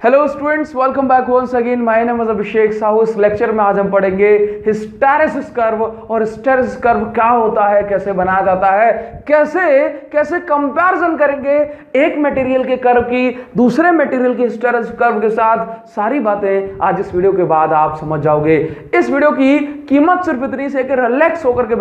Hello students, welcome back once again. My name is Abhishek Sahu. इस lecture में आज हम पढ़ेंगे हिस्टैरिसीस कर्व और हिस्टैरिसीस कर्व क्या होता है, कैसे बनाया जाता है, कैसे कैसे कंपैरिजन करेंगे एक मटेरियल के कर्व की दूसरे मटेरियल के हिस्टैरिसीस कर्व के साथ। सारी बातें आज इस वीडियो के बाद आप समझ जाओगे। इस वीडियो की कीमत सिर्फ इतनी से कि रिलैक्स होकर के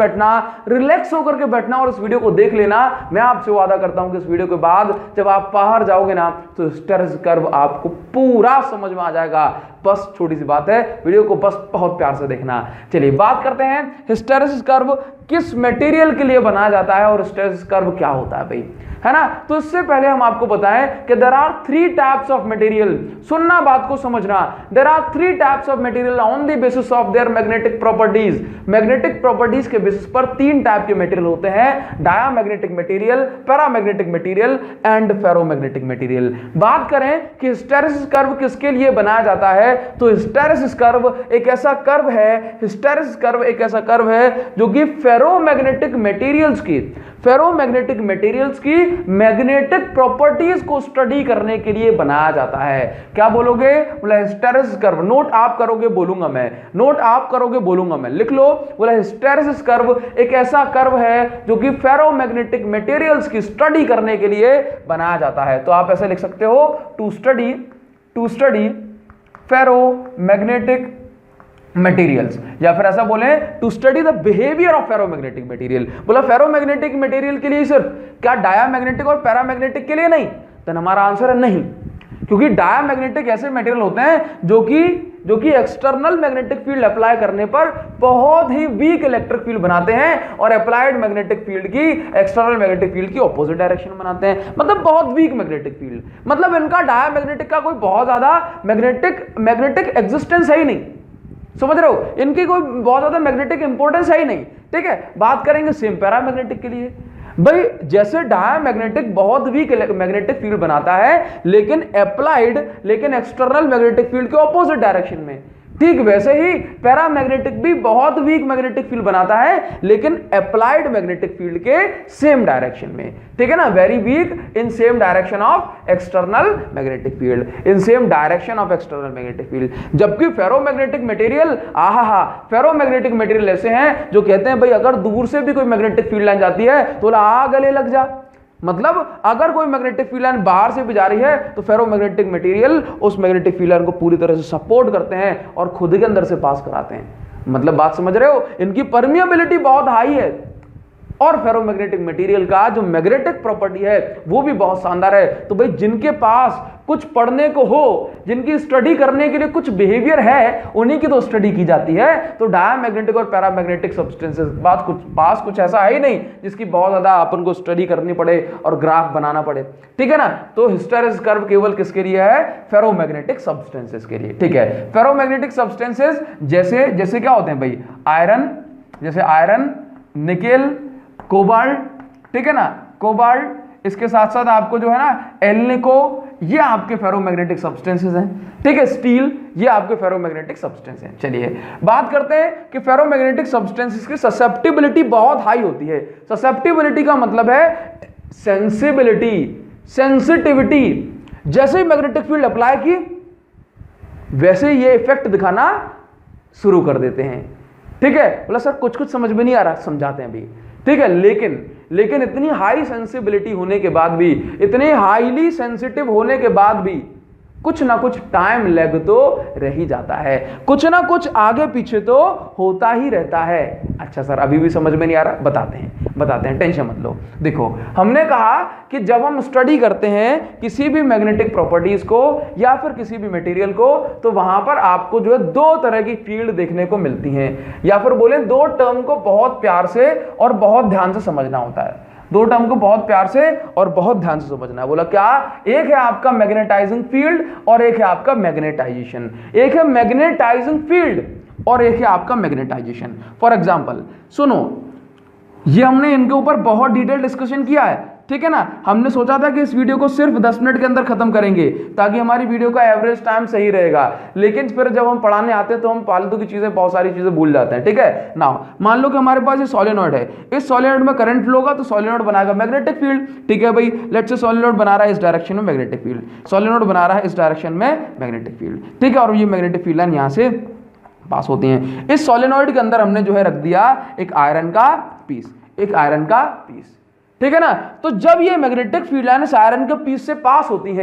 बैठना और इस वीडियो को देख लेना। मैं आपसे वादा करता हूं कि इस वीडियो के बाद जब आप बाहर जाओगे ना तो हिस्टैरिसीस कर्व आपको पूरा समझ में आ जाएगा। बस छोटी सी बात है, वीडियो को बस बहुत प्यार से देखना। चलिए बात करते हैं हिस्टैरिसीस कर्व किस मटेरियल के लिए बनाया जाता है और हिस्टैरिसीस कर्व क्या होता है भाई, है ना। तो इससे पहले हम आपको बताएं कि there are 3 types of material. सुनना, बात को समझना। There are 3 types of material on the basis of their magnetic properties. Magnetic properties के बेसिस पर 3 टाइप के मटेरियल होते हैं: diamagnetic material, paramagnetic material and ferromagnetic material. बात करें कि हिस्टैरिसीस कर्व किसके लिए बनाया जाता है, तो हिस्टैरिसीस कर्व एक ऐसा कर्व है जो कि फेरोमैग्नेटिक मटेरियल्स की मैग्नेटिक प्रॉपर्टीज को स्टडी करने के लिए बनाया जाता है। क्या बोलोगे? बोला हिस्टैरिसीस कर्व। नोट आप करोगे, बोलूंगा मैं, लिख लो। बोला हिस्टैरिसीस कर्व एक ऐसा कर्व है जो कि फेरोमैग्नेटिक मटेरियल्स की स्टडी करने के लिए बनाया जाता है। तो आप ऐसे लिख सकते हो, टू स्टडी फेरोमैग्नेटिक मटेरियल्स, या फिर ऐसा बोले to study the behaviour of ferromagnetic material. बोला फेरोमैग्नेटिक मटेरियल के लिए सिर्फ, क्या डायामैग्नेटिक और पैरामैग्नेटिक के लिए नहीं? तो हमारा आंसर है नहीं, क्योंकि डायामैग्नेटिक ऐसे मटेरियल होते हैं जो कि एक्सटर्नल मैग्नेटिक फील्ड अप्लाई करने पर बहुत ही वीक इलेक्ट्रिक फील्ड बनाते हैं और अप्लाइड मैग्नेटिक फील्ड की, एक्सटर्नल मैग्नेटिक फील्ड की ऑपोजिट डायरेक्शन में बनाते हैं। मतलब बहुत वीक मैग्नेटिक फील्ड, मतलब इनका डायामैग्नेटिक का कोई बहुत ज्यादा मैग्नेटिक एग्जिस्टेंस है ही नहीं। समझ रहे हो? इनकी कोई बहुत ज्यादा मैग्नेटिक इंपॉर्टेंस है ही नहीं। ठीक है, बात करेंगे सेम पैरामैग्नेटिक के लिए। भाई जैसे डायामैग्नेटिक बहुत वीक मैग्नेटिक फील्ड बनाता है लेकिन एक्सटर्नल मैग्नेटिक फील्ड के ऑपोजिट डायरेक्शन में, ठीक वैसे ही पैरामैग्नेटिक भी बहुत वीक मैग्नेटिक फील्ड बनाता है लेकिन अप्लाइड मैग्नेटिक फील्ड के सेम डायरेक्शन में। ठीक है ना, very weak in same direction of external magnetic field, जबकि फेरोमैग्नेटिक मटेरियल ऐसे हैं जो कहते हैं भाई अगर दूर से भी कोई मैग्नेटिक फील्ड लाइन जाती है तो गले लग जा। मतलब अगर कोई मैग्नेटिक फील्ड लाइन बाहर से भी जा रही है तो फेरोमैग्नेटिक मटेरियल उस मैग्नेटिक फील्ड लाइन को पूरी तरह से सपोर्ट करते हैं और खुद के अंदर से पास कराते हैं। मतलब बात समझ रहे हो? इनकी परमिएबिलिटी बहुत हाई है और फेरोमैग्नेटिक मटेरियल का जो मैग्नेटिक प्रॉपर्टी है वो भी बहुत शानदार है। तो भाई जिनके पास कुछ पढ़ने को हो, जिनकी स्टडी करने के लिए कुछ बिहेवियर है, उन्हीं की तो स्टडी की जाती है। तो डायामैग्नेटिक और पैरामैग्नेटिक सब्सटेंसेस पास कुछ ऐसा है ही नहीं जिसकी बहुत ज्यादा अपन को स्टडी करनी पड़े और ग्राफ बनाना पड़े। ठीक है ना। तो हिस्टैरिसीस कर्व केवल किसके लिए है? फेरोमैग्नेटिक सब्सटेंसेस के लिए। ठीक है, फेरोमैग्नेटिक सब्सटेंसेस जैसे क्या होते हैं भाई? Iron, nickel, cobalt. ठीक है ना, कोबाल्ट, इसके साथ साथ आपको जो है ना एल्निको, ये आपके फेरोमैग्नेटिक सब्सटेंसेस हैं। ठीक है, स्टील, ये आपके फेरोमैग्नेटिक सब्सटेंस हैं। चलिए बात करते हैं कि फेरोमैग्नेटिक सब्सटेंसेस की ससेप्टिबिलिटी बहुत हाई होती है। ससेप्टिबिलिटी का मतलब है सेंसिटिविटी। जैसे ही मैग्नेटिक फील्ड अप्लाई की वैसे ये इफेक्ट दिखाना शुरू कर देते हैं। ठीक है, बोला सर कुछ समझ में नहीं आ रहा, समझाते हैं अभी। ठीक है, लेकिन इतनी हाई सेंसिबिलिटी होने के बाद भी, इतने हाईली सेंसिटिव होने के बाद भी कुछ ना कुछ टाइम लैग तो रह ही जाता है, कुछ ना कुछ आगे पीछे तो होता ही रहता है। अच्छा सर अभी भी समझ में नहीं आ रहा, बताते हैं, टेंशन मत लो। देखो हमने कहा कि जब हम स्टडी करते हैं किसी भी मैग्नेटिक प्रॉपर्टीज को या फिर किसी भी मटेरियल को, तो वहां पर आपको जो है 2 तरह की फील्ड देखने को मिलती हैं, या फिर बोले 2 टर्म को बहुत प्यार से और बहुत ध्यान से समझना होता है। 2 टर्म को बहुत प्यार से और बहुत ध्यान से समझना है। बोला क्या? एक है आपका मैग्नेटाइजिंग फील्ड और एक है आपका मैग्नेटाइजेशन। एक है मैग्नेटाइजिंग फील्ड और एक है आपका मैग्नेटाइजेशन। फॉर एग्जांपल सुनो, ये हमने इनके ऊपर बहुत डिटेल डिस्कशन किया है। ठीक है ना। हमने सोचा था कि इस वीडियो को सिर्फ 10 मिनट के अंदर खत्म करेंगे ताकि हमारी वीडियो का एवरेज टाइम सही रहेगा, लेकिन फिर जब हम पढ़ाने आते हैं तो हम फालतू की चीजें, बहुत सारी चीजें भूल जाते हैं। ठीक है ना, मान लो कि हमारे पास ये सोलेनॉइड है, इस सोलेनॉइड में करंट फ्लो होगा तो सोलेनॉइड बनाएगा मैग्नेटिक फील्ड। ठीक है भाई, लेट्स से सोलेनॉइड बना रहा है इस डायरेक्शन में मैग्नेटिक फील्ड, सोलेनॉइड बना रहा है इस डायरेक्शन में मैग्नेटिक फील्ड। ठीक है, और ये मैग्नेटिक फील्ड लाइन यहां से पास होती हैं। इस सोलेनॉइड के अंदर हमने जो है रख दिया एक आयरन का पीस, एक आयरन का पीस। ठीक है ना, तो जब ये मैग्नेटिक फील्ड लाइन इस आयरन के पीस से पास होती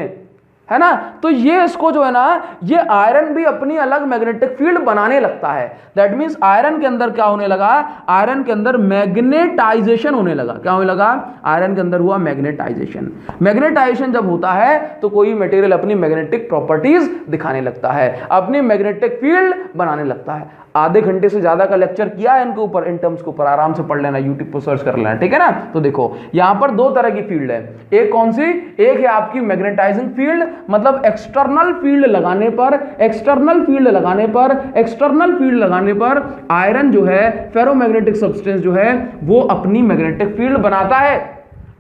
है ना, तो ये इसको जो है ना, ये आयरन भी अपनी अलग मैग्नेटिक फील्ड बनाने लगता है। दैट मींस आयरन के अंदर क्या होने लगा, आयरन के अंदर मैग्नेटाइजेशन होने लगा। क्या होने लगा, आयरन के अंदर हुआ मैग्नेटाइजेशन। मैग्नेटाइजेशन जब होता है तो कोई मटेरियल अपनी मैग्नेटिक प्रॉपर्टीज दिखाने लगता है, अपनी मैग्नेटिक फील्ड बनाने लगता है। आधे घंटे से ज्यादा का लेक्चर किया है इनके ऊपर, इन टर्म्स के ऊपर आराम से पढ़ लेना, यूट्यूब पर सर्च कर लेना। ठीक है ना, तो देखो यहां पर दो तरह की फील्ड है। एक कौन सी, एक है आपकी मैग्नेटाइजिंग फील्ड, मतलब एक्सटर्नल फील्ड लगाने पर, एक्सटर्नल फील्ड लगाने पर, एक्सटर्नल फील्ड लगाने पर आयरन जो है, फेरोमैग्नेटिक सब्सटेंस जो है, वो अपनी मैग्नेटिक फील्ड बनाता है।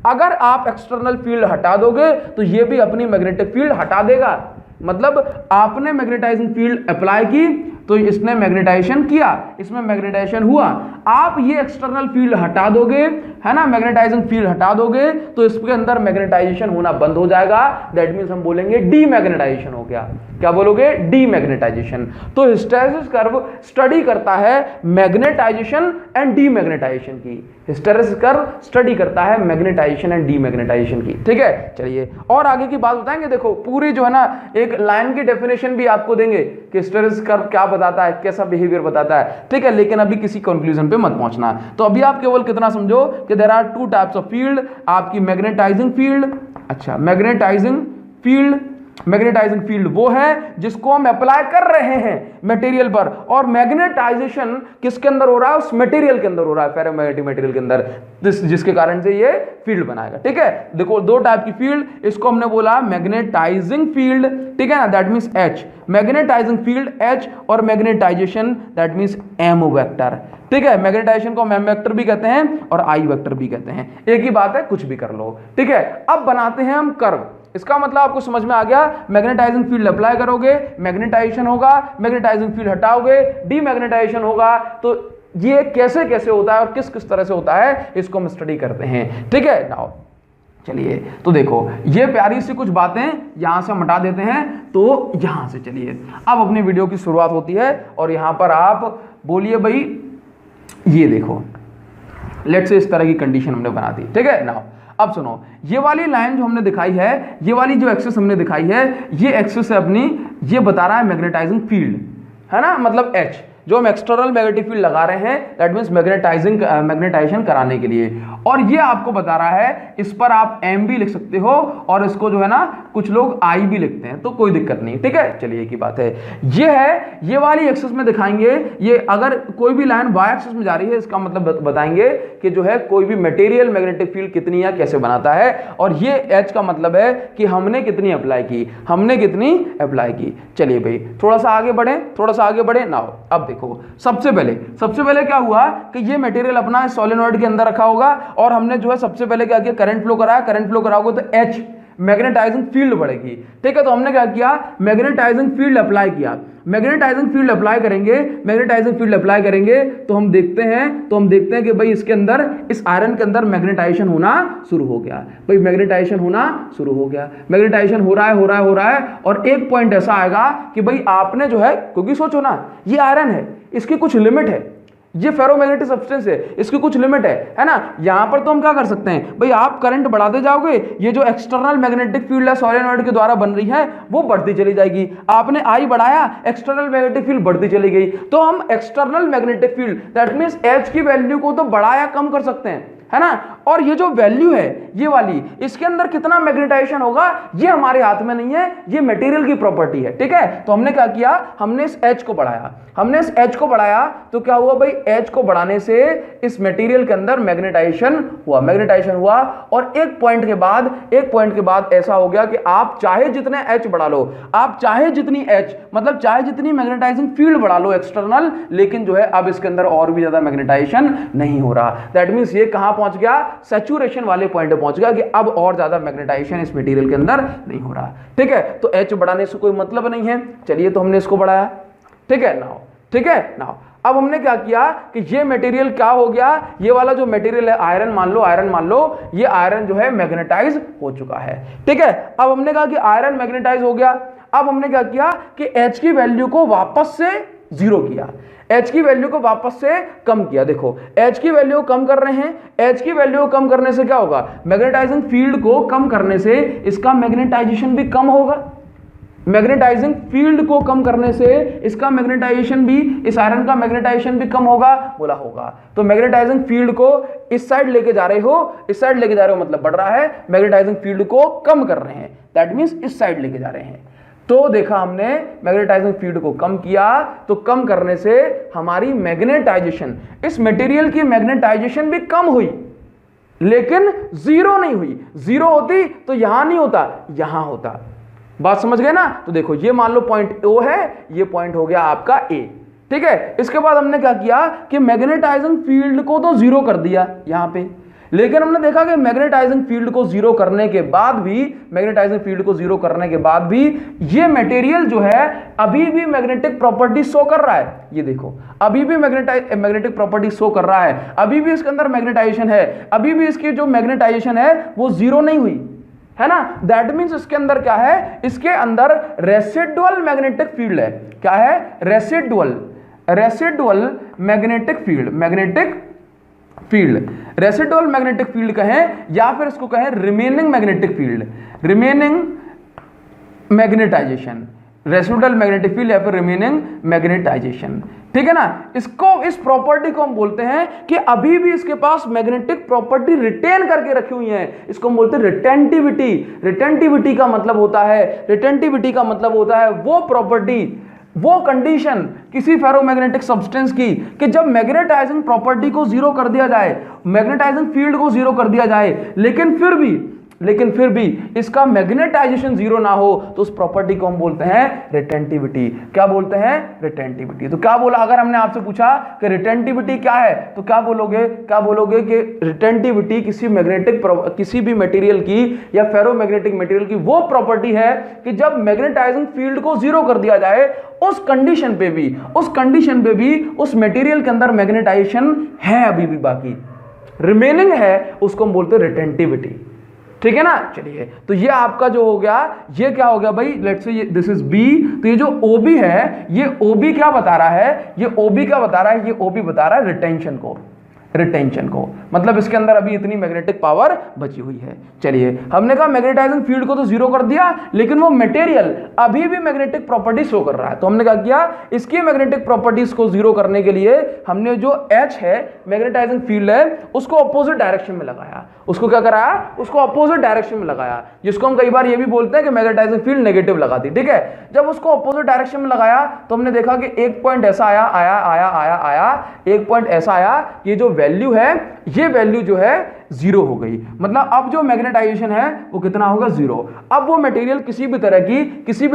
अगर आप एक्सटर्नल फील्ड हटा दोगे तो ये भी अपनी मैग्नेटिक फील्ड हटा देगा। मतलब आपने मैग्नेटाइजिंग फील्ड अप्लाई की तो इसने मैग्नेटाइजेशन किया, इसमें मैग्नेटाइजेशन हुआ। आप ये एक्सटर्नल फील्ड हटा दोगे, है ना, मैग्नेटाइजिंग फील्ड हटा दोगे तो इसके अंदर मैग्नेटाइजेशन होना बंद हो जाएगा। दैट मींस हम बोलेंगे डीमैग्नेटाइजेशन हो गया। क्या बोलोगे, डीमैग्नेटाइजेशन। तो हिस्टैरिसीस कर्व स्टडी करता है मैग्नेटाइजेशन एंड डीमैग्नेटाइजेशन की। हिस्टैरिसीस कर्व स्टडी करता है मैग्नेटाइजेशन एंड डीमैग्नेटाइजेशन की। ठीक है, चलिए और आगे की बात बताएंगे। देखो पूरी जो है ना एक लाइन की डेफिनेशन भी आपको देंगे कि हिस्टैरिसीस कर्व क्या बताता है, कैसा बिहेवियर बताता है। ठीक है, लेकिन अभी किसी कंक्लूजन पे मत पहुंचना। तो अभी आप केवल कितना समझो कि there are two types of field, आपकी मैग्नेटाइजिंग फील्ड, अच्छा मैग्नेटाइजिंग फील्ड, मैग्नेटाइजिंग फील्ड वो है जिसको हम अप्लाई कर रहे हैं मटेरियल पर, और मैग्नेटाइजेशन किसके अंदर हो रहा है, उस मटेरियल के अंदर हो रहा है, फेरोमैग्नेटिक मटेरियल के अंदर, जिसके कारण से ये फील्ड बनाएगा। ठीक है, देखो दो टाइप की फील्ड, इसको हमने बोला मैग्नेटाइजिंग फील्ड। ठीक है ना, that means H, magnetizing field H, और magnetization that means M vector. ठीक है, मैग्नेटाइजेशन को हम M वेक्टर भी कहते हैं और I वेक्टर भी कहते हैं, एक ही बात है, कुछ भी कर लो। ठीक है, अब बनाते हैं हम कर्व। इसका मतलब आपको समझ में आ गया, मैग्नेटाइजिंग फील्ड अप्लाई करोगे मैग्नेटाइजेशन होगा, मैग्नेटाइजिंग फील्ड हटाओगे डीमैग्नेटाइजेशन होगा। तो ये कैसे कैसे होता है और किस किस तरह से होता है, इसको हम स्टडी करते हैं। ठीक है, नाउ चलिए, तो देखो ये प्यारी सी कुछ बातें यहां से हम हटा देते हैं। तो यहां से चलिए अब अपनी वीडियो की शुरुआत होती है, और यहां पर आप बोलिए भाई ये देखो, लेट्स से इस तरह की कंडीशन हमने बना दी। ठीक है, नाउ अब सुनो, ये वाली लाइन जो हमने दिखाई है, ये वाली जो एक्सिस हमने दिखाई है, ये एक्सिस है अपनी, ये बता रहा है मैग्नेटाइजिंग फील्ड, है ना, मतलब H जो हम एक्सटर्नल मैग्नेटिक फील्ड लगा रहे हैं, दैट मींस मैग्नेटाइजेशन कराने के लिए। और ये आपको बता रहा है, इस पर आप M भी लिख सकते हो और इसको जो है ना कुछ लोग I भी लिखते हैं, तो कोई दिक्कत नहीं। ठीक है, चलिए एक ही बात है, ये है, ये वाली एक्सिस में दिखाएंगे। ये अगर कोई भी लाइन y एक्सिस में जा रही है, इसका मतलब बताएंगे कि जो है कोई भी मटेरियल मैग्नेटिक फील्ड कितनी या कैसे बनाता है, और ये H का मतलब है कि हमने कितनी अप्लाई की, हमने कितनी अप्लाई की। चलिए भाई थोड़ा सा आगे बढ़े, थोड़ा सा आगे बढ़े। नाउ अब देखो, सबसे पहले क्या हुआ कि ये मटेरियल अपना सोलेनॉइड के अंदर रखा होगा, और हमने जो है सबसे पहले क्या किया, करंट फ्लो कराया। करंट फ्लो कराओगे तो H मैग्नेटाइजिंग फील्ड बढ़ेगी। ठीक है, तो हमने क्या किया, मैग्नेटाइजिंग फील्ड अप्लाई किया। मैग्नेटाइजिंग फील्ड अप्लाई करेंगे, मैग्नेटाइजिंग फील्ड अप्लाई करेंगे तो हम देखते हैं कि भाई इसके अंदर, इस आयरन के अंदर मैग्नेटाइजेशन होना शुरू हो गया। भाई मैग्नेटाइजेशन होना शुरू हो गया, मैग्नेटाइजेशन हो रहा है, और एक पॉइंट ऐसा आएगा कि भाई आपने जो है, क्योंकि सोचो ना ये आयरन है, इसकी कुछ लिमिट है, ये फेरोमैग्नेटिक सब्सटेंस है, इसकी कुछ लिमिट है ना। यहां पर तो हम क्या कर सकते हैं भाई, आप करंट बढ़ाते जाओगे, ये जो एक्सटर्नल मैग्नेटिक फील्ड है सोलेनॉइड के द्वारा बन रही है वो बढ़ती चली जाएगी। आपने I बढ़ाया, एक्सटर्नल मैग्नेटिक फील्ड बढ़ती चली गई। तो हम external magnetic field that means H की वैल्यू को तो बढ़ाया कम कर सकते हैं, है ना। और ये जो वैल्यू है ये वाली, इसके अंदर कितना मैग्नेटाइजेशन होगा ये हमारे हाथ में नहीं है, ये मटेरियल की प्रॉपर्टी है। ठीक है, तो हमने क्या किया, हमने इस H को बढ़ाया, तो क्या हुआ भाई, H को बढ़ाने से इस मटेरियल के अंदर मैग्नेटाइजेशन हुआ। और एक पॉइंट के बाद ऐसा हो गया कि आप चाहे जितने H बढ़ा लो, आप चाहे जितनी H मतलब चाहे जितनी मैग्नेटाइजिंग फील्ड बढ़ा लो एक्सटर्नल, लेकिन जो है अब इसके अंदर और भी ज्यादा मैग्नेटाइजेशन नहीं हो रहा। दैट मींस ये कहां पहुंच गया, सैचुरेशन वाले पॉइंट पे पहुंच गया कि अब और ज्यादा मैग्नेटाइजेशन इस मटेरियल के अंदर नहीं हो रहा। ठीक है, तो H बढ़ाने से कोई मतलब नहीं है। चलिए, तो हमने इसको बढ़ाया। ठीक है नाउ, ठीक है नाउ अब हमने क्या किया कि ये मटेरियल क्या हो गया, ये वाला जो मटेरियल है आयरन मान लो, ये आयरन जो है मैग्नेटाइज हो चुका है। ठीक है, अब हमने कहा कि आयरन मैग्नेटाइज हो गया। अब हमने क्या किया कि H की वैल्यू को वापस से जीरो किया, H की वैल्यू को वापस से कम किया। देखो H की वैल्यू को कम कर रहे हैं, H की वैल्यू को कम करने से क्या होगा, मैग्नेटाइजिंग फील्ड को कम करने से इसका मैग्नेटाइजेशन भी कम होगा। मैग्नेटाइजिंग फील्ड को कम करने से इसका मैग्नेटाइजेशन भी, इस आयरन का मैग्नेटाइजेशन भी कम होगा, बोला होगा। तो मैग्नेटाइजिंग फील्ड को इस साइड लेके जा रहे हो, इस साइड लेके जा रहे हो मतलब बढ़ रहा है, मैग्नेटाइजिंग फील्ड को कम कर रहे हैं, दैट मींस इस साइड लेके जा रहे हैं। तो देखा हमने मैग्नेटाइजिंग फील्ड को कम किया, तो कम करने से हमारी मैग्नेटाइजेशन, इस मटेरियल की मैग्नेटाइजेशन भी कम हुई, लेकिन जीरो नहीं हुई। जीरो होती तो यहां नहीं होता, यहां होता। बात समझ गए ना? तो देखो ये मान लो पॉइंट O है, ये पॉइंट हो गया आपका A। ठीक है, इसके बाद हमने क्या किया कि मैग्नेटाइजिंग फील्ड को तो जीरो कर दिया यहां पे, लेकिन हमने देखा कि मैग्नेटाइजिंग फील्ड को जीरो करने के बाद भी, मैग्नेटाइजिंग फील्ड को जीरो करने के बाद भी ये मटेरियल जो है अभी भी मैग्नेटिक प्रॉपर्टी शो कर रहा है। ये देखो अभी भी मैग्नेटिक प्रॉपर्टी शो कर रहा है, अभी भी इसके अंदर मैग्नेटाइजेशन है, अभी भी इसकी जो मैग्नेटाइजेशन है वो जीरो नहीं हुई है ना। दैट मींस इसके अंदर क्या है, इसके अंदर रेसिडुअल मैग्नेटिक फील्ड है। क्या है? Residual magnetic field, residual magnetic field कहें या फिर इसको कहें remaining magnetic field, remaining magnetization, residual magnetic field या फिर रिमेनिंग मैग्नेटाइजेशन। ठीक है ना, इसको, इस प्रॉपर्टी को हम बोलते हैं कि अभी भी इसके पास मैग्नेटिक प्रॉपर्टी रिटेन करके रखी हुई है, इसको हम बोलते हैं रिटेंटिविटी। रिटेंटिविटी का मतलब होता है वो प्रॉपर्टी, वो कंडीशन किसी फेरोमैग्नेटिक सब्सटेंस की कि जब मैग्नेटाइजिंग प्रॉपर्टी को जीरो कर दिया जाए, मैग्नेटाइजिंग फील्ड को जीरो कर दिया जाए, लेकिन फिर भी इसका मैग्नेटाइजेशन जीरो ना हो, तो उस प्रॉपर्टी को हम बोलते हैं रिटेंटिविटी। क्या बोलते हैं? रिटेंटिविटी। तो क्या बोला, अगर हमने आपसे पूछा कि रिटेंटिविटी क्या है, तो क्या बोलोगे कि रिटेंटिविटी किसी भी मटेरियल की या फेरोमैग्नेटिक मटेरियल की वो प्रॉपर्टी है कि जब मैग्नेटाइजिंग फील्ड को जीरो कर दिया जाए, उस कंडीशन पे भी उस मटेरियल के अंदर मैग्नेटाइजेशन है, अभी भी बाकी रिमेनिंग है, उसको हम बोलते हैं रिटेंटिविटी। ठीक है ना। चलिए, तो ये आपका जो हो गया, ये क्या हो गया भाई, let's say this is B. तो ये जो OB है, ये OB क्या बता रहा है, ये OB बता रहा है रिटेंशन को, मतलब इसके अंदर अभी इतनी मैग्नेटिक पावर बची हुई है। चलिए, हमने कहा मैग्नेटाइजिंग फील्ड को तो जीरो कर दिया, लेकिन वो मटेरियल अभी भी मैग्नेटिक प्रॉपर्टी शो कर रहा है। तो हमने क्या किया, इसकी मैग्नेटिक प्रॉपर्टीज को जीरो करने के लिए हमने जो H है, मैग्नेटाइजिंग फील्ड है, उसको अपोजिट डायरेक्शन में लगाया। उसको क्या कराया, उसको अपोजिट डायरेक्शन में लगाया, जिसको हम कई बार ये भी बोलते हैं कि मैग्नेटाइजिंग फील्ड नेगेटिव लगा दी। ठीक है, जब उसको अपोजिट डायरेक्शन में लगाया तो हमने देखा कि एक पॉइंट ऐसा आया, एक पॉइंट ऐसा आया, ये जो वैल्यू है, ये वैल्यू जो है जीरो हो गई। मतलब अब जो मैग्नेटाइजेशन है वो कितना होगा, जीरो। अब वो मटेरियल किसी भी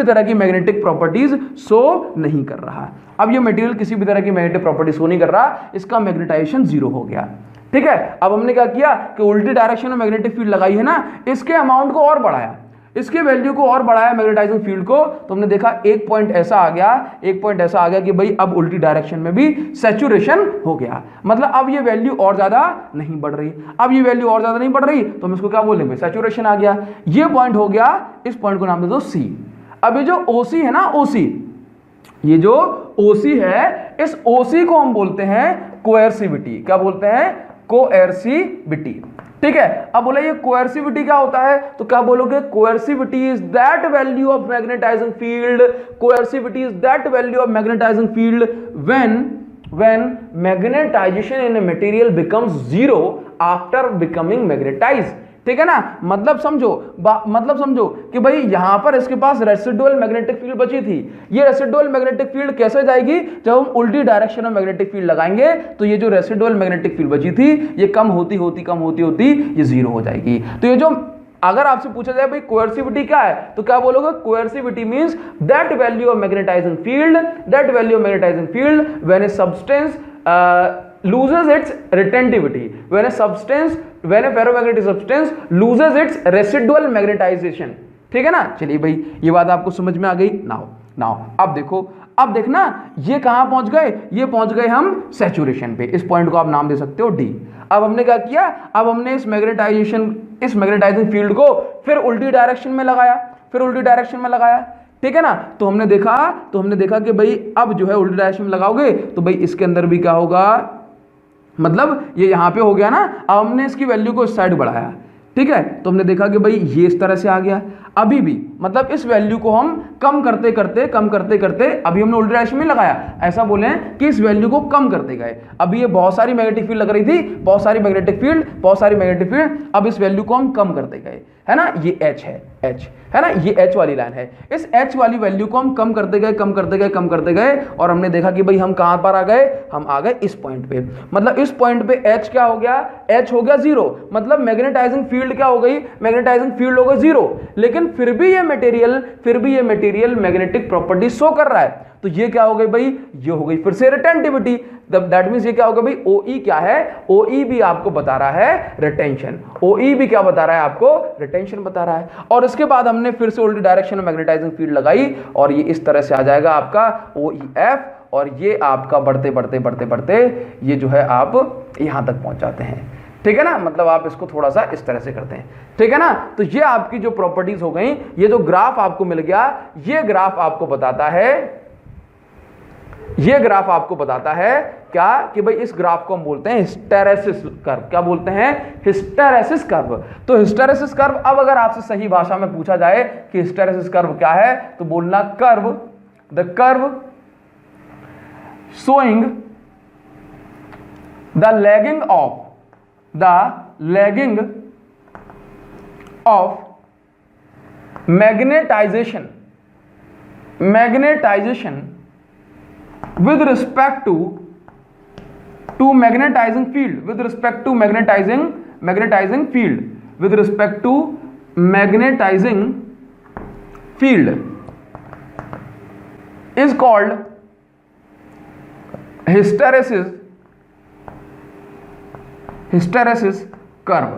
तरह की मैग्नेटिक प्रॉपर्टीज शो नहीं कर रहा। अब ये मटेरियल किसी भी तरह की मैग्नेटिक प्रॉपर्टी शो नहीं कर रहा, इसका मैग्नेटाइजेशन जीरो हो गया। ठीक है, अब हमने क्या किया कि उल्टी डायरेक्शन में मैग्नेटिक फील्ड लगाई है ना, इसके अमाउंट को और बढ़ाया, इसके वैल्यू को और बढ़ाया मैग्नेटाइजिंग फील्ड को। तो हमने देखा एक पॉइंट ऐसा आ गया कि भाई अब उल्टी डायरेक्शन में भी सैचुरेशन हो गया। मतलब अब ये वैल्यू और ज्यादा नहीं बढ़ रही, तो हम इसको क्या बोलेंगे, सैचुरेशन आ गया। ये पॉइंट हो गया, इस पॉइंट को नाम दे दो C। अब ये जो OC है ना, ये जो OC है, इस OC को हम बोलते हैं कोएर्सिविटी। क्या बोलते हैं? कोएर्सिविटी। ठीक है, अब बोला ये कोएर्सिविटी क्या होता है, तो क्या बोलोगे, coercivity is that value of magnetizing field, when magnetization in a material becomes zero after becoming magnetized। ठीक है ना, मतलब समझो कि भाई यहां पर इसके पास रेसिडुअल मैग्नेटिक फील्ड बची थी। ये रेसिडुअल मैग्नेटिक फील्ड कैसे जाएगी, जब हम उल्टी डायरेक्शन में मैग्नेटिक फील्ड लगाएंगे, तो ये जो रेसिडुअल मैग्नेटिक फील्ड बची थी, ये कम होती ये जीरो हो जाएगी। तो ये जो, अगर आपसे पूछा जाए भाई कोएर्सिविटी क्या है, तो क्या बोलोगे, coercivity means that value of magnetizing field when a substance loses its retentivity when a ferromagnetic substance loses its residual magnetization। ठीक है ना। चलिए भाई ये बात आपको समझ में आ गई। नाउ अब देखो, अब देखना ये कहां पहुंच गए, ये पहुंच गए हम सैचुरेशन पे। इस पॉइंट को आप नाम दे सकते हो डी। अब हमने क्या किया, अब हमने इस मैग्नेटाइजिंग फील्ड को फिर उल्टी डायरेक्शन में लगाया, ठीक है ना। तो हमने देखा कि भाई अब जो है उल्टी डायरेक्शन में लगाओगे तो भाई इसके अंदर भी क्या होगा, मतलब ये यहां पे हो गया ना। अब हमने इसकी वैल्यू को इस साइड बढ़ाया, ठीक है। तो हमने देखा कि भाई ये इस तरह से आ गया। अभी भी मतलब इस वैल्यू को हम कम करते करते अभी हमने उल्टी डायरेक्शन में लगाया, ऐसा बोले कि इस वैल्यू को कम करते गए। अभी ये बहुत सारी मैग्नेटिक फील्ड लग रही थी, बहुत सारी मैग्नेटिक फील्ड, अब इस वैल्यू को हम कम करते गए, है ना। ये H है ना, ये H वाली लाइन है। इस H वाली वैल्यू को हम कम करते गए और हमने देखा कि भाई हम कहां पर आ गए, हम आ गए इस पॉइंट पे। मतलब इस पॉइंट पे H क्या हो गया, H हो गया 0। मतलब मैग्नेटाइजिंग फील्ड क्या हो गई, मैग्नेटाइजिंग फील्ड हो गई 0। लेकिन फिर भी ये मटेरियल मैग्नेटिक प्रॉपर्टी शो कर रहा है। तो ये क्या हो गई भाई, ये हो गई फिर से रिटेंटिविटी। दैट मींस ये क्या होगा भाई, OE क्या है, OE भी आपको बता रहा है रिटेंशन। OE भी क्या बता रहा है आपको, रिटेंशन बता रहा है। और इसके बाद हमने फिर से उल्टी डायरेक्शन में मैग्नेटाइजिंग फील्ड लगाई और ये इस तरह से आ जाएगा आपका OEF, और ये आपका बढ़ते ये जो है आप यहां तक पहुंच जाते हैं, ठीक है ना। मतलब आप इसको थोड़ा सा इस तरह से करते हैं, ठीक है ना। तो ये आपकी जो प्रॉपर्टीज हो गई, ये जो ग्राफ आपको मिल गया, ये ग्राफ आपको बताता है क्या कि भाई इस ग्राफ को हम बोलते हैं हिस्टेरेसिस कर्व। क्या बोलते हैं, हिस्टेरेसिस कर्व। तो हिस्टेरेसिस कर्व, अब अगर आपसे सही भाषा में पूछा जाए कि हिस्टेरेसिस कर्व क्या है, तो बोलना the curve showing the lagging of magnetization with respect to magnetizing field, with respect to magnetizing field is called hysteresis curve।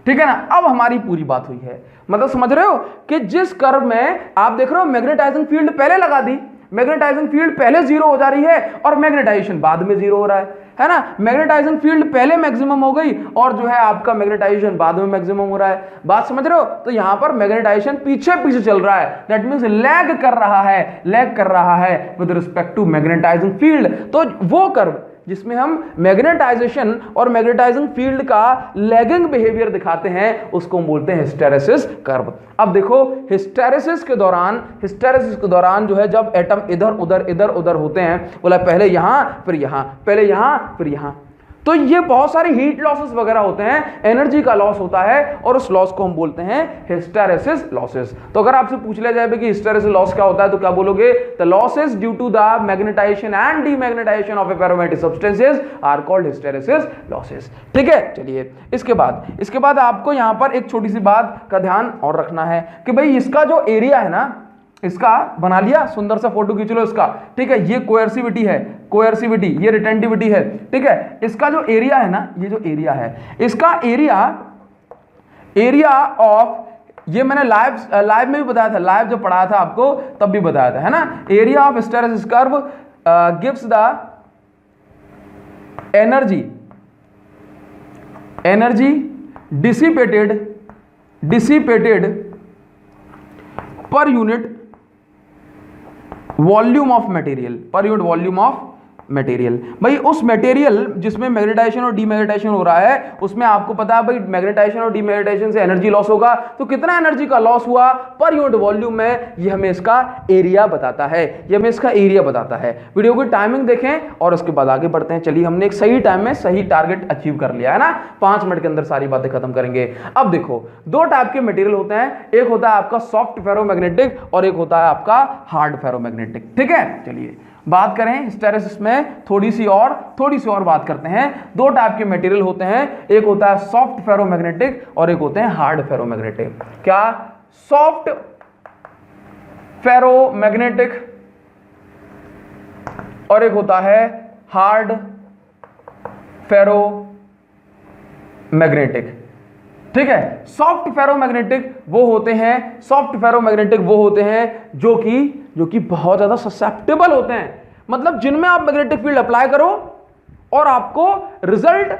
ठीक है ना। अब हमारी पूरी बात हुई है, मतलब समझ रहे हो कि जिस कर्व में आप देख रहे हो मैग्नेटाइजिंग फील्ड पहले लगा दी, मैग्नेटाइजिंग फील्ड पहले 0 हो जा रही है और मैग्नेटाइजेशन बाद में 0 हो रहा है ना। मैग्नेटाइजिंग फील्ड पहले मैक्सिमम हो गई और जो है आपका मैग्नेटाइजेशन बाद में मैक्सिमम हो रहा है। बात समझ रहे हो। तो यहां पर मैग्नेटाइजेशन पीछे चल रहा है, दैट मींस लैग कर रहा है with respect to magnetizing field. तो वो कर्व जिसमें हम मैग्नेटाइजेशन और मैग्नेटाइजिंग फील्ड का लैगिंग बिहेवियर दिखाते हैं, उसको हम बोलते हैं हिस्टेरेसिस कर्व। अब देखो हिस्टेरेसिस के दौरान जो है जब एटम इधर उधर होते हैं, बोला पहले यहां फिर यहां, तो ये बहुत सारे हीट लॉसेस वगैरह होते हैं, एनर्जी का लॉस होता है और उस लॉस को हम बोलते हैं हिस्टेरेसिस लॉसेस। तो अगर आपसे पूछ लिया जाए कि हिस्टेरेसिस लॉस क्या होता है, तो क्या बोलोगे, the losses due to the magnetization and demagnetization of a ferromagnetic substances are called hysteresis losses. ठीक है। चलिए इसके बाद आपको यहां पर एक छोटी सी बात का ध्यान और रखना है कि भाई इसका जो एरिया है ना, इसका बना लिया, सुंदर सा फोटो खींच लो इसका, ठीक है। ये कोएर्सिविटी, ये रिटेंटिविटी है, ठीक है। इसका जो एरिया है ना, ये जो एरिया है, इसका एरिया ऑफ, ये मैंने लाइव में भी बताया था, लाइव जब पढ़ाया था आपको तब भी बताया था, है ना। Area of hysteresis curve gives the energy dissipated per unit volume of material. भाई उस मटेरियल जिसमें मैग्नेटाइजेशन और डीमैग्नेटाइजेशन हो रहा है, उसमें आपको पता है भाई मैग्नेटाइजेशन और डीमैग्नेटाइजेशन से एनर्जी लॉस होगा, तो कितना एनर्जी का लॉस हुआ पर यूनिट वॉल्यूम में, ये हमें इसका एरिया बताता है। वीडियो की टाइमिंग देखें और उसके बाद आगे बढ़ते हैं। चलिए हमने एक सही टाइम में सही टारगेट अचीव कर लिया है ना, 5 मिनट के अंदर सारी बातें खत्म करेंगे। अब देखो 2 टाइप के मटेरियल होते हैं, एक होता है आपका सॉफ्ट फेरोमैग्नेटिक और एक होता है आपका हार्ड फेरोमैग्नेटिक। ठीक है। चलिए बात करें हिस्टेरेसिस में, थोड़ी सी और बात करते हैं। 2 टाइप के मटेरियल होते हैं, एक होता है सॉफ्ट फेरोमैग्नेटिक और एक होते हैं हार्ड फेरोमैग्नेटिक। क्या, सॉफ्ट फेरोमैग्नेटिक और एक होता है हार्ड फेरोमैग्नेटिक। ठीक है, सॉफ्ट फेरोमैग्नेटिक वो होते हैं, सॉफ्ट फेरोमैग्नेटिक वो होते हैं जो कि बहुत ज्यादा ससेप्टेबल होते हैं, मतलब जिनमें आप मैग्नेटिक फील्ड अप्लाई करो और आपको रिजल्ट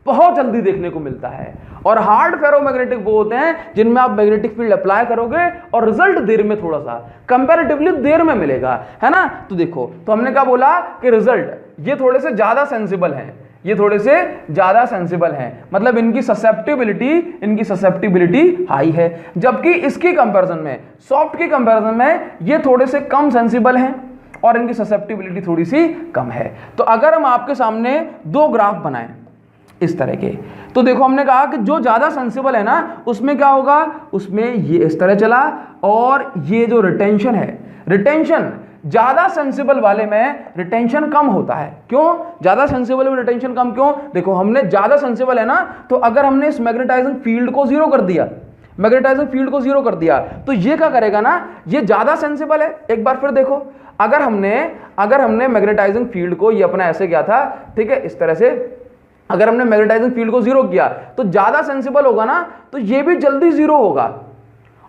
बहुत जल्दी देखने को मिलता है। और हार्ड फेरोमैग्नेटिक वो होते हैं जिनमें आप मैग्नेटिक फील्ड अप्लाई करोगे और रिजल्ट देर में, थोड़ा सा कंपैरेटिवली देर में मिलेगा, है ना। तो देखो, तो हमने क्या बोला कि रिजल्ट ये थोड़े से ज्यादा सेंसिबल हैं, ये थोड़े से ज्यादा सेंसिबल हैं, मतलब इनकी ससेप्टिबिलिटी हाई है, जबकि इसकी कंपैरिजन में, सॉफ्ट की कंपैरिजन में ये थोड़े से कम सेंसिबल हैं और इनकी ससेप्टिबिलिटी थोड़ी सी कम है। तो अगर हम आपके सामने दो ग्राफ बनाएं इस तरह के, तो देखो हमने कहा कि जो ज्यादा सेंसिबल है ना उसमें क्या होगा, उसमें ये इस तरह चला, और ये जो रिटेंशन है, रिटेंशन ज्यादा सेंसिबल वाले में रिटेंशन कम होता है। क्यों ज्यादा सेंसिबल में रिटेंशन कम क्यों? देखो, हमने ज्यादा सेंसिबल है ना, तो अगर हमने इस मैग्नेटाइजिंग फील्ड को जीरो कर दिया, मैग्नेटाइजिंग फील्ड को जीरो कर दिया, तो ये क्या करेगा ना, ये ज्यादा सेंसिबल है। एक बार फिर देखो, अगर हमने मैग्नेटाइजिंग फील्ड को, ये अपना ऐसे किया था, ठीक है, इस तरह से अगर हमने मैग्नेटाइजिंग फील्ड को जीरो किया तो ज्यादा सेंसिबल होगा ना, तो ये भी जल्दी जीरो होगा,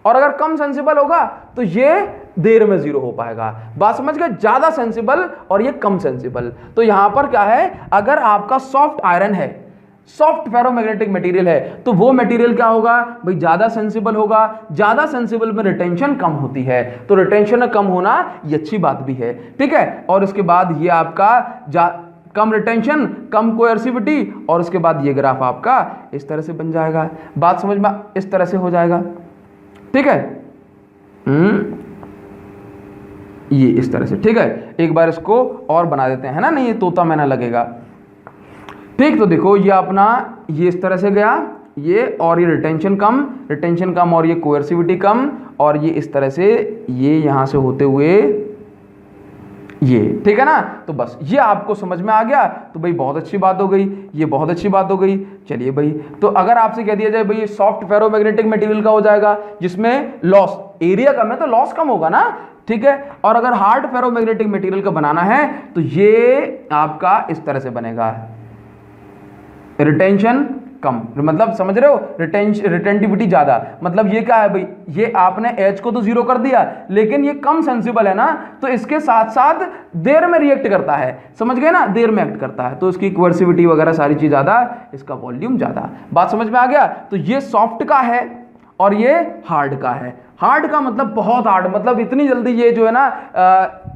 और अगर कम सेंसिबल होगा तो ये देर में जीरो हो पाएगा। बात समझ गए, ज्यादा सेंसिबल और ये कम सेंसिबल। तो यहां पर क्या है, अगर आपका सॉफ्ट आयरन है, सॉफ्ट फेरोमैग्नेटिक मटेरियल है, तो वो मटेरियल क्या होगा भाई, ज्यादा सेंसिबल होगा। ज्यादा सेंसिबल में रिटेंशन कम होती है, तो रिटेंशन कम होना ये अच्छी बात भी है, ठीक है। और उसके बाद ये आपका कम रिटेंशन, कम कोएर्सिविटी, और उसके बाद ये ग्राफ आपका इस तरह से बन जाएगा। बात समझ में इस तरह से हो जाएगा, ठीक है। ये इस तरह से, ठीक है। एक बार इसको और बना देते हैं ना, नहीं ये तोता मैना लगेगा, ठीक। तो देखो ये अपना ये इस तरह से गया, ये और ये रिटेंशन कम और ये कोएर्सिविटी कम, और ये इस तरह से ये यहां से होते हुए ये, ठीक है ना। तो बस ये आपको समझ में आ गया, तो भाई बहुत अच्छी बात हो गई, ये बहुत अच्छी बात हो गई। चलिए भाई, तो अगर आपसे कह दिया जाए भाई ये सॉफ्ट फेरोमैग्नेटिक मटेरियल का हो जाएगा जिसमें लॉस, एरिया कम है तो लॉस कम होगा ना, ठीक है। और अगर हार्ड फेरोमैग्नेटिक मटेरियल का बनाना है तो ये आपका इस तरह से बनेगा, रिटेंशन कम, मतलब समझ रहे हो, रिटेंटिविटी ज्यादा, मतलब ये क्या है भाई, ये आपने H को तो जीरो कर दिया, लेकिन ये कम सेंसिबल है ना, तो इसके साथ साथ देर में रिएक्ट करता है, समझ गए ना, देर में एक्ट करता है, तो इसकी कोएर्सिविटी वगैरह सारी चीज ज्यादा, इसका वॉल्यूम ज्यादा। बात समझ में आ गया। तो ये सॉफ्ट का है और ये हार्ड का है। हार्ड का मतलब बहुत हार्ड, मतलब इतनी जल्दी ये जो है ना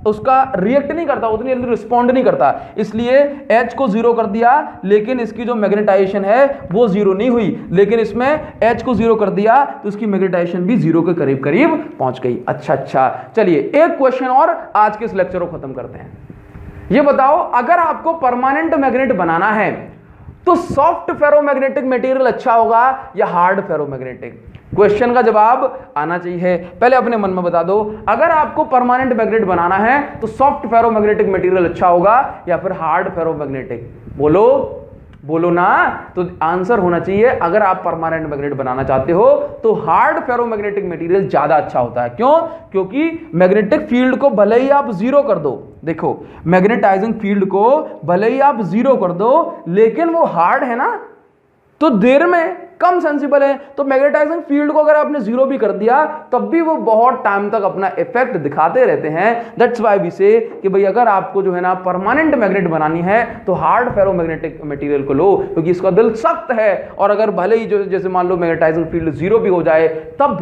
उसका रिएक्ट नहीं करता, उतनी जल्दी रिस्पॉन्ड नहीं करता, इसलिए H को जीरो कर दिया, लेकिन इसकी जो मैग्नेटाइजेशन है वो जीरो नहीं हुई, लेकिन इसमें H को जीरो कर दिया तो इसकी मैग्नेटाइजेशन भी जीरो के करीब करीब पहुंच गई। अच्छा, चलिए एक क्वेश्चन और आज के इस लेक्चर को खत्म करते हैं। ये बताओ, अगर आपको परमानेंट मैग्नेट बनाना है तो सॉफ्ट फेरोमैग्नेटिक मटेरियल अच्छा होगा या हार्ड फेरोमैग्नेटिक? क्वेश्चन का जवाब आना चाहिए, पहले अपने मन में बता दो। अगर आपको परमानेंट मैग्नेट बनाना है तो सॉफ्ट फेरोमैग्नेटिक मटेरियल अच्छा होगा या फिर हार्ड फेरोमैग्नेटिक? बोलो ना। तो आंसर होना चाहिए, अगर आप परमानेंट मैग्नेट बनाना चाहते हो तो हार्ड फेरोमैग्नेटिक मटेरियल ज्यादा अच्छा होता है। क्यों? क्योंकि मैग्नेटिक फील्ड को भले ही आप जीरो कर दो, देखो मैग्नेटाइजिंग फील्ड को भले ही आप जीरो कर दो, लेकिन वो हार्ड है ना, तो देर में कम सेंसिबल है। तो मैग्नेटाइजिंग फील्ड को अगर आपने जीरो भी कर दिया तब भी वो बहुत टाइम तक अपना इफेक्ट दिखाते रहते हैं। दैट्स व्हाई वी से कि भाई अगर आपको जो है ना परमानेंट मैग्नेट बनानी है तो हार्ड फेरोमैग्नेटिक मटेरियल को लो, क्योंकि इसका दिल सख्त है, और अगर भले ही जो जैसे मान लो मैग्नेटाइजिंग फील्ड जीरो भी हो जाए तब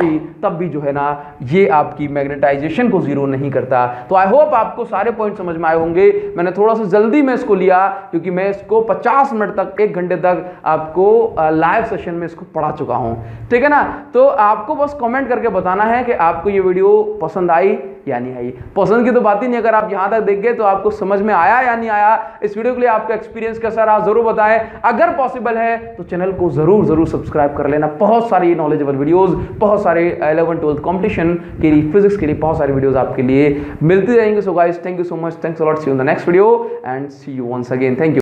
भी जो है ना ये आपकी मैग्नेटाइजेशन को जीरो नहीं करता। तो आई होप आपको सारे पॉइंट समझ में आए होंगे। मैंने थोड़ा सा जल्दी में इसको लिया क्योंकि मैं इसको 50 मिनट तक, 1 घंटे तक आपको लाइव सेशन में इसको पढ़ा चुका हूं, ठीक है ना। तो आपको बस कमेंट करके बताना है कि आपको ये वीडियो पसंद आई या नहीं आई। पसंद की तो बात ही नहीं, अगर आप यहां तक देख गए तो आपको समझ में आया या नहीं आया। इस वीडियो के लिए आपका एक्सपीरियंस कैसा रहा जरूर बताएं। अगर पॉसिबल है तो चैनल को जरूर सब्सक्राइब कर लेना। बहुत सारी नॉलेजेबल वीडियोस, बहुत सारे 11th 12th कंपटीशन के लिए, फिजिक्स के लिए बहुत सारी वीडियोस आपके लिए मिलती रहेंगी। So guys, thank you so much, thanks a lot, see you in the next video and see you once again, thank you.